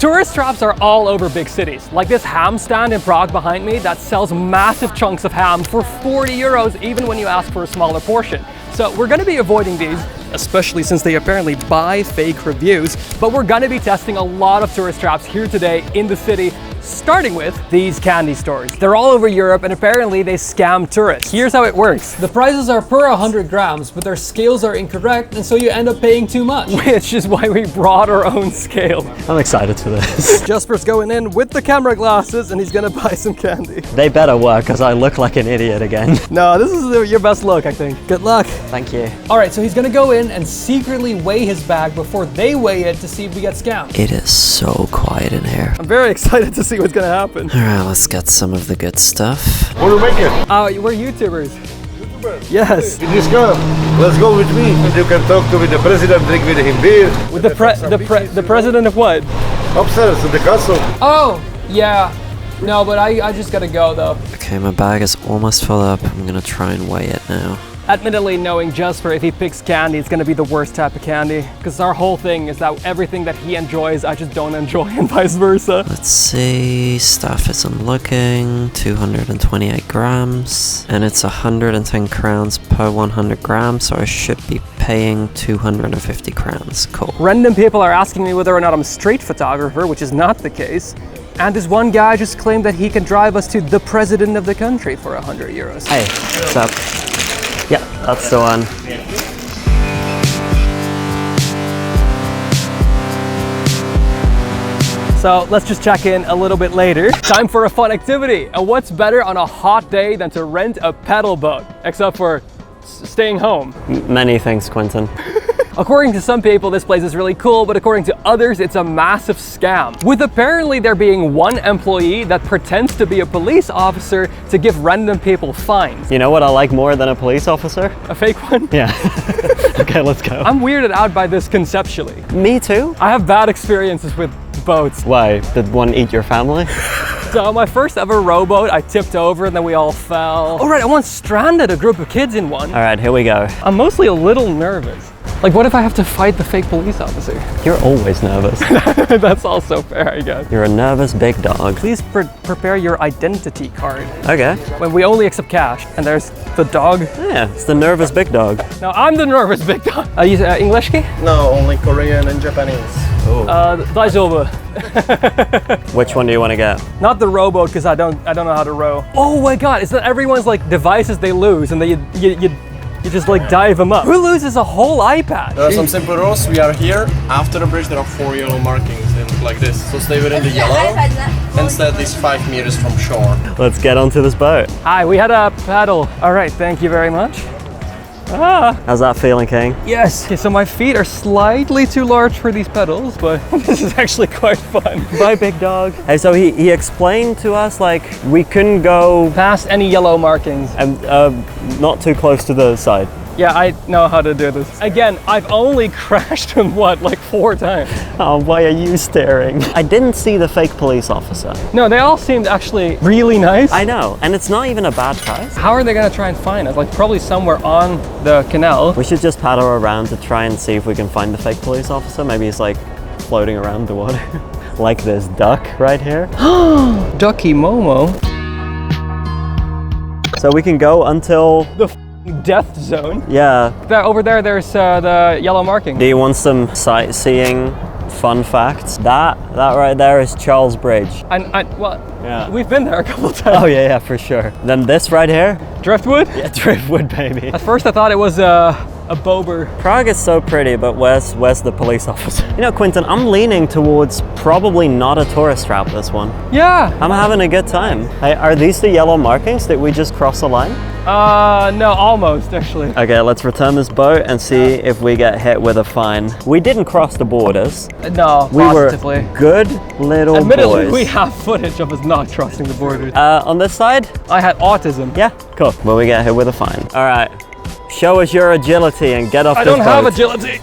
Tourist traps are all over big cities, like this ham stand in Prague behind me that sells massive chunks of ham for 40 euros even when you ask for a smaller portion. So we're going to be avoiding these, especially since they apparently buy fake reviews, but we're going to be testing a lot of tourist traps here today in the city, starting with these candy stores. They're all over Europe and apparently they scam tourists. Here's how it works. The prices are per 100 grams, but their scales are incorrect, and so you end up paying too much. Which is why we brought our own scale. I'm excited for this. Jesper's going in with the camera glasses and he's gonna buy some candy. They better work, because I look like an idiot again. No, this is your best look, I think. Good luck. Thank you. All right, so he's gonna go in and secretly weigh his bag before they weigh it to see if we get scammed. It is so quiet in here. I'm very excited to see what's gonna happen. Alright, let's get some of the good stuff. What do you make it? We're YouTubers. Yes. You just come. Let's go with me. And you can talk to with the president, drink with him beer. With the president of what? Upstairs in the castle. Oh, yeah. No, but I just gotta go though. Okay, my bag is almost full up. I'm gonna try and weigh it now. Admittedly, knowing Jesper, if he picks candy, it's gonna be the worst type of candy. Because our whole thing is that everything that he enjoys, I just don't enjoy, and vice versa. Let's see, stuff isn't looking, 228 grams, and it's 110 crowns per 100 grams, so I should be paying 250 crowns, cool. Random people are asking me whether or not I'm a street photographer, which is not the case. And this one guy just claimed that he can drive us to the president of the country for 100 euros. Hey, what's up? Yeah, that's the one. So let's just check in a little bit later. Time for a fun activity. And what's better on a hot day than to rent a pedal boat? Except for staying home. Many things, Quinten. According to some people, this place is really cool, but according to others, it's a massive scam. With apparently there being one employee that pretends to be a police officer to give random people fines. You know what I like more than a police officer? A fake one? Yeah. Okay, let's go. I'm weirded out by this conceptually. Me too? I have bad experiences with boats. Why? Did one eat your family? So my first ever rowboat, I tipped over and then we all fell. Oh right, I once stranded a group of kids in one. All right, here we go. I'm mostly a little nervous. Like, what if I have to fight the fake police officer? You're always nervous. That's also fair, I guess. You're a nervous big dog. Please prepare your identity card. Okay. When we only accept cash. And there's the dog. Yeah, it's the nervous big dog. No, I'm the nervous big dog. You English? No, only Korean and Japanese. Oh. 大丈夫. Which one do you want to get? Not the rowboat, because I don't know how to row. Oh my god, it's that everyone's like devices they lose and then you just like dive them up. Who loses a whole iPad? There are some simple rules. We are here. After the bridge, there are 4 yellow markings and like this. So stay within the yellow. Instead, is 5 meters from shore. Let's get onto this boat. Hi, we had a paddle. All right, thank you very much. Ah. How's that feeling, King? Yes. Okay, so my feet are slightly too large for these pedals, but this is actually quite fun. Bye, big dog. Hey, so he explained to us like we couldn't go Past any yellow markings. and not too close to the side. Yeah, I know how to do this. Again, I've only crashed in what, like 4 times? Oh, why are you staring? I didn't see the fake police officer. No, they all seemed actually really nice. I know, and it's not even a bad price. How are they gonna try and find us? Like probably somewhere on the canal. We should just paddle around to try and see if we can find the fake police officer. Maybe he's like floating around the water. Like this duck right here. Ducky Momo. So we can go until The death zone. yeah. Over there, there's the yellow marking. Do you want some sightseeing fun facts? That right there is Charles Bridge. Well, Yeah. we've been there a couple of times. Oh yeah, for sure. Then this right here, Driftwood? yeah, Driftwood, baby. At first I thought it was a bober. Prague is so pretty, but where's the police officer? You know, Quinten, I'm leaning towards probably not a tourist trap, this one. Yeah. I'm having a good time. Hey, are these the yellow markings? Did we just cross the line? No, almost actually. Okay, let's return this boat and see if we get hit with a fine. We didn't cross the borders. No, We positively. were good little Admittedly, boys. we have footage of us not crossing the border. On this side? I had autism. Yeah, cool. But we get hit with a fine. All right, show us your agility and get off I this don't have boat. agility.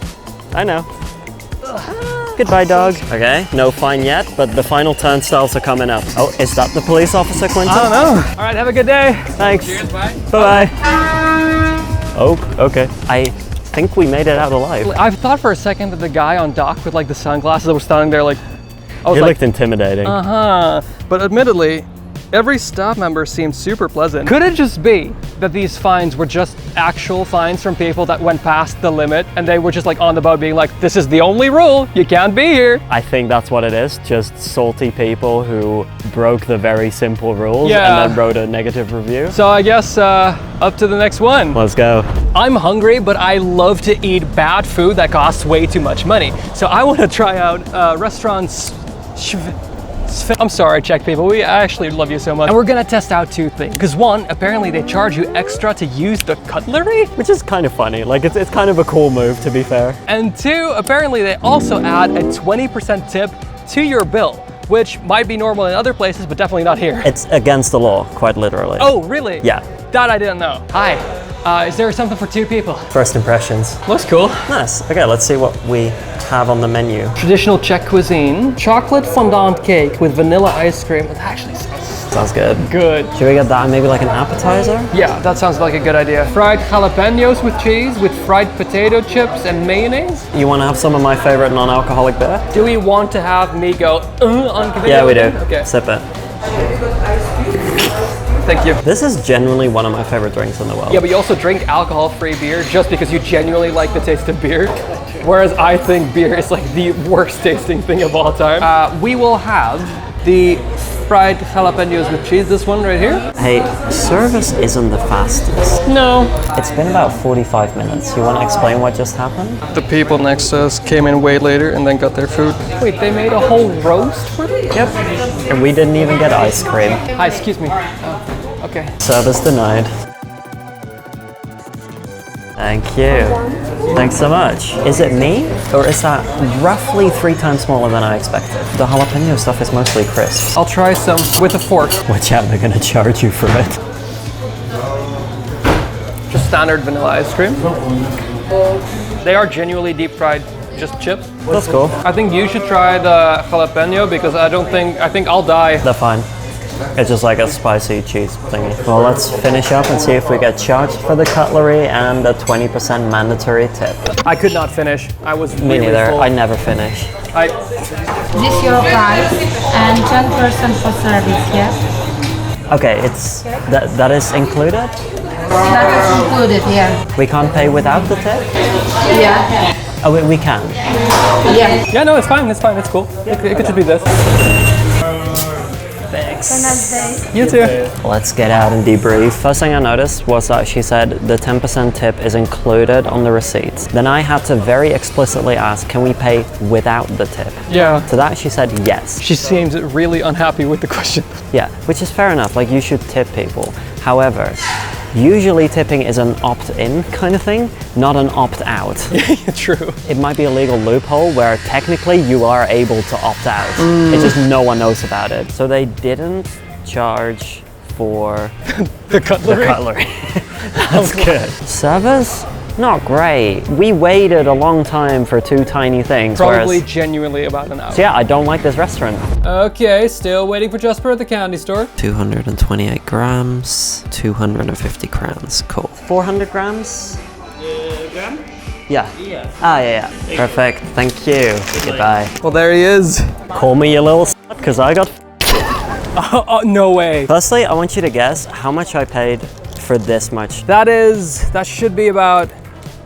I know. Goodbye, dog. Okay, no fine yet, but the final turnstiles are coming up. Oh, is that the police officer, Quinten? I don't know. All right, have a good day. Thanks. Cheers, bye. Bye-bye. Oh, okay. I think we made it out alive. I thought for a second that the guy on dock with like the sunglasses that was standing there like, I was He like, looked intimidating. but admittedly, every staff member seemed super pleasant. Could it just be that these fines were just actual fines from people that went past the limit and they were just like on the boat being like, this is the only rule, you can't be here? I think that's what it is, just salty people who broke the very simple rules Yeah. and then wrote a negative review. So I guess up to the next one. Let's go. I'm hungry, but I love to eat bad food that costs way too much money. So I want to try out restaurants. I'm sorry, Czech people, we actually love you so much. And we're gonna test out two things. Because one, apparently they charge you extra to use the cutlery. Which is kind of funny, like it's kind of a cool move, to be fair. And two, apparently they also add a 20% tip to your bill, which might be normal in other places, but definitely not here. It's against the law, quite literally. Oh, really? Yeah. That I didn't know. Hi, is there something for two people? First impressions. Looks cool. Nice. Okay, let's see what we have on the menu. Traditional Czech cuisine, chocolate fondant cake with vanilla ice cream. It actually Sounds good. good. Should we get that maybe like an appetizer? Yeah, that sounds like a good idea. Fried jalapenos with cheese, with fried potato chips and mayonnaise. You want to have some of my favorite non-alcoholic beer? Do we want to have me go on video? Yeah, we do. Okay. Sip it. Thank you. This is genuinely one of my favorite drinks in the world. Yeah, but you also drink alcohol-free beer just because you genuinely like the taste of beer. Whereas I think beer is like the worst tasting thing of all time. We will have the fried jalapenos with cheese, this one right here. Hey, service isn't the fastest. No. It's been about 45 minutes. You want to explain what just happened? The people next to us came in way later and then got their food. Wait, they made a whole roast for me? Yep. And we didn't even get ice cream. Hi, excuse me. Okay. Service denied. Thank you. Thanks so much. Is it me? Or is that roughly 3 times smaller than I expected? The jalapeno stuff is mostly crisp. I'll try some with a fork. Watch out, they're gonna charge you for it. Just standard vanilla ice cream. They are genuinely deep fried, just chips. That's cool. I think you should try the jalapeno because I think I'll die. They're fine. It's just like a spicy cheese thingy. Well, let's finish up and see if we get charged for the cutlery and a 20% mandatory tip. I could not finish. I was Me really neither. full. I never finish. This your price and 10% for service, yes? Okay, it's that is included? That is included, yeah. We can't pay without the tip? Yeah. Oh, we can. Yeah. Yeah, no, it's fine. It's fine. It's cool. It could just be this. Thanks. You too. Let's get out and debrief. First thing I noticed was that she said the 10% tip is included on the receipt. Then I had to very explicitly ask, can we pay without the tip? Yeah. To that she said yes. She seems really unhappy with the question. Yeah, which is fair enough, like you should tip people. However, usually tipping is an opt-in kind of thing, not an opt-out. True. It might be a legal loophole where technically you are able to opt out. It's just no one knows about it. So they didn't charge for The cutlery. the cutlery. That's good. Service? Not great. We waited a long time for 2 tiny things. Probably whereas, genuinely about an hour. so yeah, I don't like this restaurant. Okay, still waiting for Jesper at the candy store. 228 grams, 250 crowns. Cool. 400 grams? Yeah. Ah, yeah. Perfect. Thank you. Goodbye. Well, there he is. Call me your little slut, because I got... Oh, no way. Firstly, I want you to guess how much I paid for this much. That should be about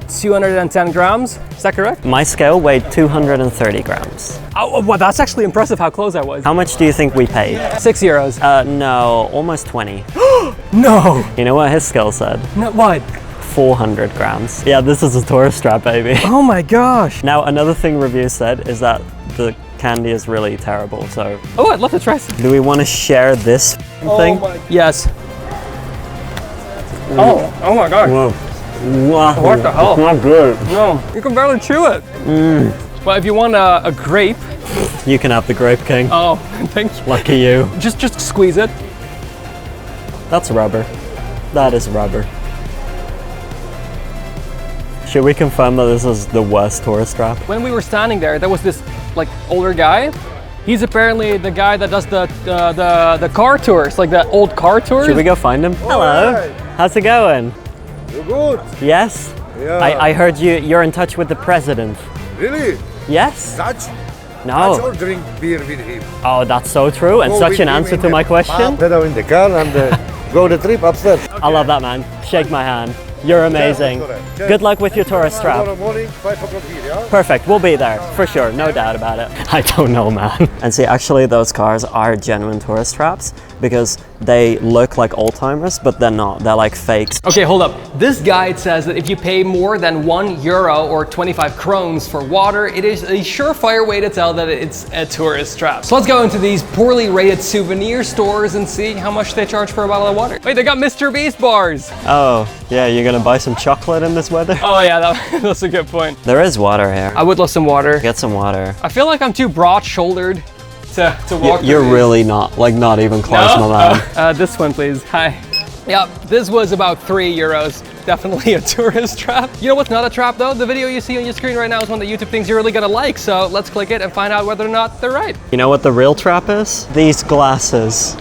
210 grams. Is that correct? My scale weighed 230 grams. Oh, well, that's actually impressive how close I was. How much do you think we paid? €6. No, almost 20. No. You know what his scale said? No, what? 400 grams. Yeah, this is a tourist trap, baby. Oh my gosh. Now, another thing reviews said is that the candy is really terrible, so... Oh, I'd love to try some. Do we want to share this thing? Yes. Oh my gosh. Whoa. Wow. What the hell? It's not good. No, you can barely chew it. Well, if you want a grape, You can have the Grape King. oh, thank you. Lucky you. Just squeeze it. That's rubber. That is rubber. Should we confirm that this is the worst tourist trap? When we were standing there was this like older guy. He's apparently the guy that does the car tours, like the old car tours. Should we go find him? Hello. Alright. How's it going? You good? Yes? Yeah. I heard you're in touch with the president. Really? Yes? Touch? No. Or drink beer with him. Oh, that's so true, and Go such with an him answer in to the my question. pub, in the car and go the trip upstairs. I love that, man. Shake my hand. You're amazing. correct. Good luck with your tourist trap. Tomorrow morning, 5 o'clock here, yeah? Perfect, we'll be there, for sure, no doubt about it. I don't know, man. And see, actually those cars are genuine tourist traps because they look like old-timers, but they're not, they're like fakes. Okay, hold up. This guide says that if you pay more than €1 or 25 krones for water, it is a surefire way to tell that it's a tourist trap. So let's go into these poorly rated souvenir stores and see how much they charge for a bottle of water. Wait, they got Mr. Beast bars. Oh, yeah, you're gonna buy some chocolate in this weather? Oh yeah, that's a good point. There is water here. I would love some water. Get some water. I feel like I'm too broad-shouldered to walk through You're these. really not, like not even close, No? my man. This one, please. Hi. Yeah, this was about €3. Definitely a tourist trap. You know what's not a trap though? The video you see on your screen right now is one that YouTube thinks you're really gonna like. So let's click it and find out whether or not they're right. You know what the real trap is? These glasses.